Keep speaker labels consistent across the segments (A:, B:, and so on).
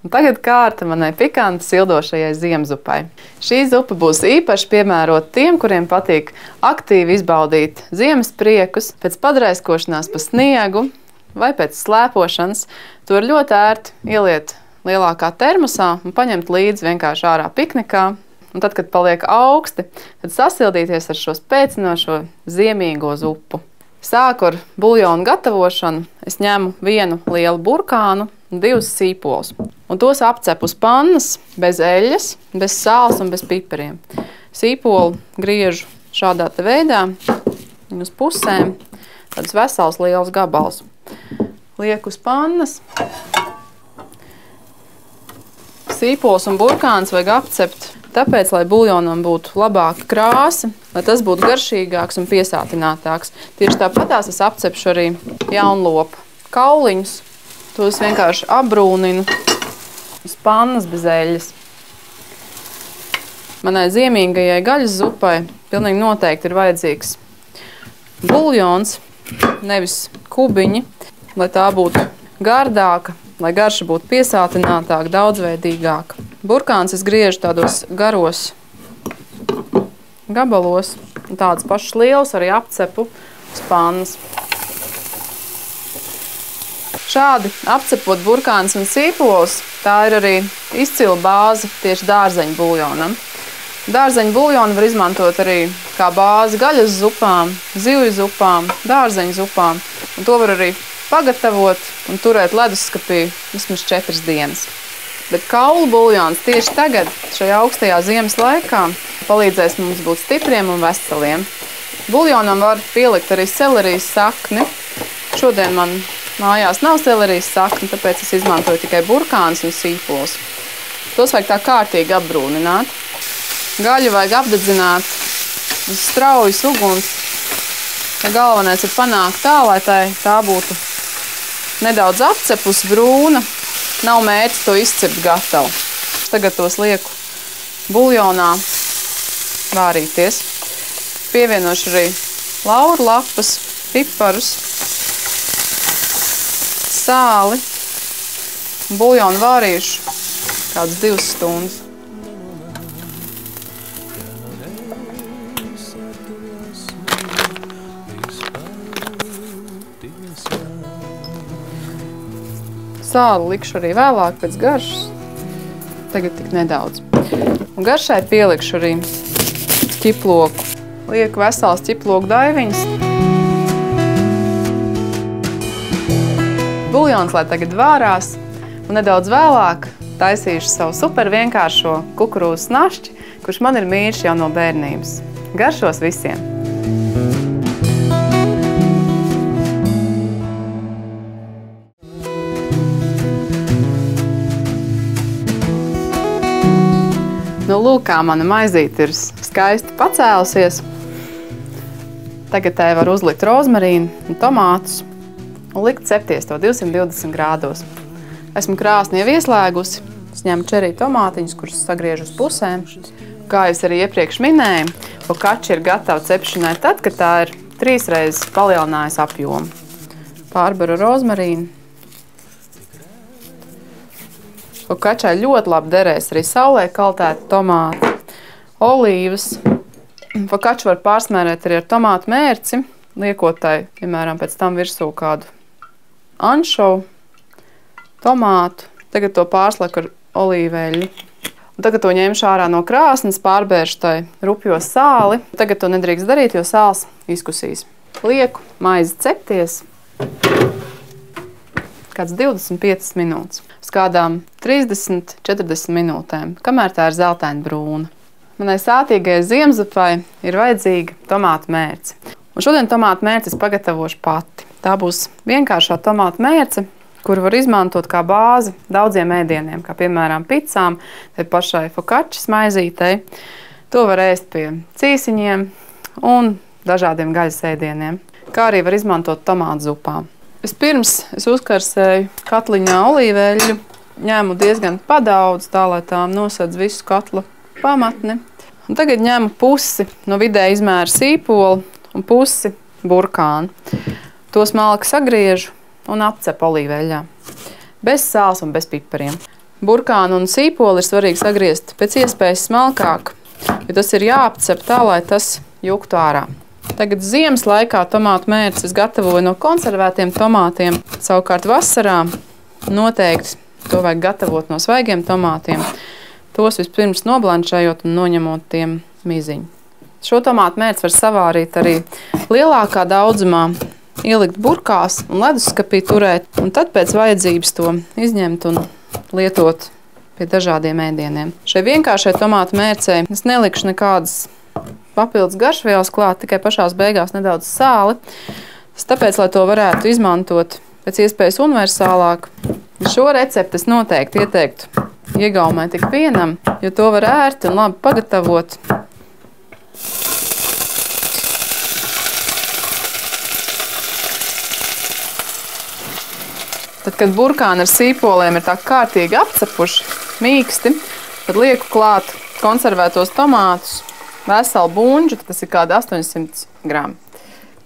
A: Un tagad kārta manai pikanti sildošajai ziemzupai. Šī zupa būs īpaši piemērota tiem, kuriem patīk aktīvi izbaudīt ziemas priekus, pēc padraiskošanās pa sniegu vai pēc slēpošanas. To ir ļoti ērti ieliet lielākā termosā un paņemt līdzi vienkārši ārā piknikā. Un tad, kad paliek augsti, tad sasildīties ar šo spēcinošo ziemīgo zupu. Sāku ar buļļonu gatavošanu. Es ņemu vienu lielu burkānu un 2 sīpolus. Un tos apcepu uz pannas, bez eļļas, bez sāls un bez pipariem. Sīpolu griežu šādā te veidā, uz pusēm, tādus vesels liels gabals. Lieku uz pannas. Sīpols un burkāns vajag apcept, tāpēc, lai buļļonam būtu labāka krāsa, lai tas būtu garšīgāks un piesātinātāks. Tieši tāpatās es apcepšu arī jaunlopu kauliņus. Tos vienkārši apbrūninu uz pannas bez eļļas. Manai ziemīgajai gaļas zupai pilnīgi noteikti ir vajadzīgs buļļons, nevis kubiņi, lai tā būtu gardāka, lai garša būtu piesātinātāka, daudzveidīgāka. Burkāns es griežu tādos garos gabalos, un tādas pašas lielas arī apcepu uz pannas. Šādi apcepot burkāns un sīpols, tā ir arī izcila bāze tieši dārzeņu buļļonam. Dārzeņu buļļonu var izmantot arī kā bāzi gaļas zupām, zivju zupām, dārzeņu zupām. Un to var arī pagatavot un turēt leduskapī vismaz 4 dienas. Bet kaulu buļļons tieši tagad, šajā augstajā ziemas laikā, palīdzēs mums būt stipriem un veseliem. Buļļonam var pielikt arī selerijas sakni. Šodien man mājās nav selerijas sakni, tāpēc es izmantoju tikai burkāns un sīpols. Tos vajag tā kārtīgi apbrūnināt. Gaļu vajag apdedzināt uz straujas uguns. Galvenais ir panākt tā, lai tā būtu nedaudz apcepus brūna. Nav mērķis to izcept gatavu. Tagad tos lieku buļļonā vārīties. Pievienošu arī lauru lapas, piparus, sāli. Buļļonu vārīšu kādas 2 stundas. Sāli likšu arī vēlāk pēc garšas. Tagad tik nedaudz. Un garšai pielikšu arī ķiploku. Lieku vesels ķiploku daiviņas. Buļļons, lai tagad vārās, un nedaudz vēlāk taisīšu savu super vienkāršo kukurūzas našķi, kurš man ir mīļš jau no bērnības. Garšos visiem! Nu, lūk, kā mana maizīte ir skaisti pacēlusies. Tagad tai var uzlikt rozmarīnu un tomātus un likt cepties to 220 grādos. Esmu krāsni jau ieslēgusi. Es ņemu čerī tomātiņus, kurus sagriežu uz pusēm. Kā es arī iepriekš minēju, focaccia ir gatava cepšanai tad, kad tā ir 3 reizes palielinājusi apjomu. Pārbaru rozmarīnu. Focacciai ļoti labi derēs arī saulē kaltēti tomāti, olīvas. Focaccia var pārsmērēt arī ar tomātu mērci, liekot tai, piemēram, pēc tam virsū kādu anšovu, tomātu. Tagad to pārslieku ar olīveļu. Un tagad to ņemšu ārā no krāsnes, pārbēršu tai rupjo sāli. Tagad to nedrīkst darīt, jo sāls izkusīs. Lieku maizi cepties kāds 25 minūtes. Uz kādām 30–40 minūtēm, kamēr tā ir zeltaini brūna. Manai sātīgajai ziemzupai ir vajadzīga tomātu mērce. Un šodien tomātu mērci es pagatavošu pati. Tā būs vienkāršā tomātu mērce, kuru var izmantot kā bāzi daudziem ēdieniem, kā piemēram picām, tai pašai focaccias maizītei. To var ēst pie cīsiņiem un dažādiem gaļas ēdieniem, kā arī var izmantot tomātu zupām. Vispirms es uzkarsēju katliņā olīveļu, ņēmu diezgan padaudz, tā lai tā nosedz visu katla pamatni. Un tagad ņemu pusi no vidēja izmēra sīpolu un pusi burkānu. Tos malki sagriežu un apcepu olīveļā. Bez sāls un bez pipariem. Burkānu un sīpoli ir svarīgi sagriezt pēc iespējas smalkāk, jo tas ir jāapcep tā, lai tas juktu ārā. Tagad ziemas laikā tomātu mērci es gatavoju no konservētiem tomātiem. Savukārt vasarā noteikti to vajag gatavot no svaigiem tomātiem. Tos vispirms noblanšējot un noņemot tiem miziņu. Šo tomātu mērci var savārīt arī lielākā daudzumā, ielikt burkās un leduskapī turēt, un tad pēc vajadzības to izņemt un lietot pie dažādiem ēdieniem. Šai vienkāršai tomātu mērcei es nelikšu nekādas papildus garšvielas klāt, tikai pašās beigās nedaudz sāli. Tāpēc, lai to varētu izmantot pēc iespējas universālāk, šo recepti es noteikti ieteiktu iegaumēt tik vienam, jo to var ērti un labi pagatavot. Tad, kad burkāni ar sīpoliem ir tā kārtīgi apcepuši, mīksti, tad lieku klāt konservētos tomātus, veselu buņģu, tas ir kādi 800 gramu.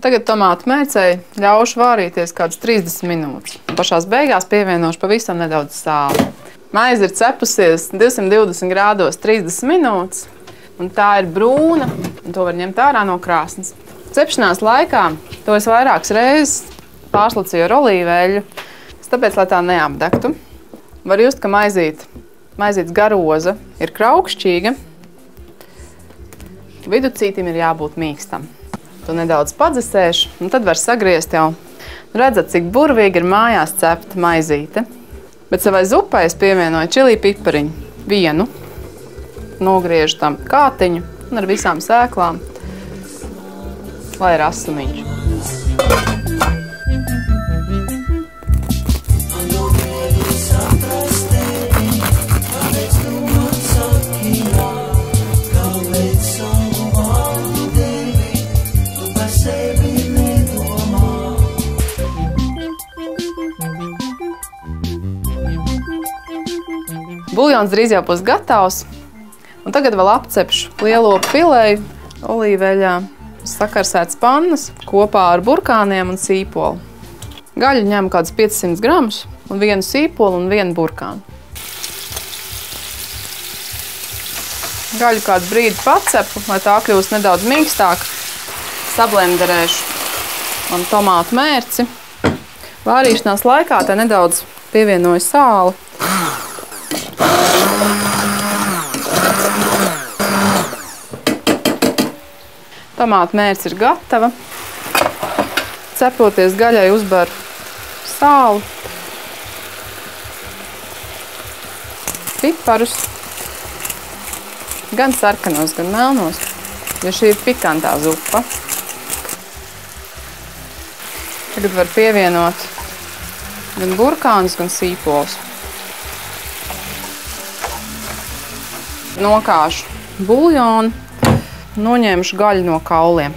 A: Tagad tomātu mērcei ļaušu vārīties kādas 30 minūtes. Pašās beigās pievienošu pavisam nedaudz sāli. Maize ir cepusies 220 grādos 30 minūtes, un tā ir brūna, un to var ņemt ārā no krāsnes. Cepšanās laikā to es vairākas reizes pārslacīju ar olīveļu, tāpēc, lai tā neapdegtu. Var just, ka maizītes garoza ir kraukšķīga, viducītim ir jābūt mīkstam. To nedaudz padzesēšu, un tad var sagriezt jau. Redzat, cik burvīgi ir mājās cepta maizīte. Bet savai zupai es pievienoju čili pipariņu. Vienu. Nogriežu tam kātiņu un ar visām sēklām, lai ir asumiņš. Buljons drīz jau būs gatavs, un tagad vēl apcepšu lielo fileju olīveļā, sakarsētas pannas kopā ar burkāniem un sīpolu. Gaļu ņemu kādus 500 gramus un vienu sīpolu un vienu burkānu. Gaļu kādu brīdi pacepu, lai tā kļūst nedaudz mīkstāk. Sablenderēšu man tomātu mērci. Vārīšanās laikā te nedaudz pievienoju sāli. Tomātu mērce ir gatava. Cepoties gaļai uzbaru sāli, piparus, gan sarkanos, gan melnos, jo šī ir pikantā zupa. Tagad var pievienot gan burkānus, gan sīpolus. Nokāšu buljonu, noņemšu gaļu no kauliem.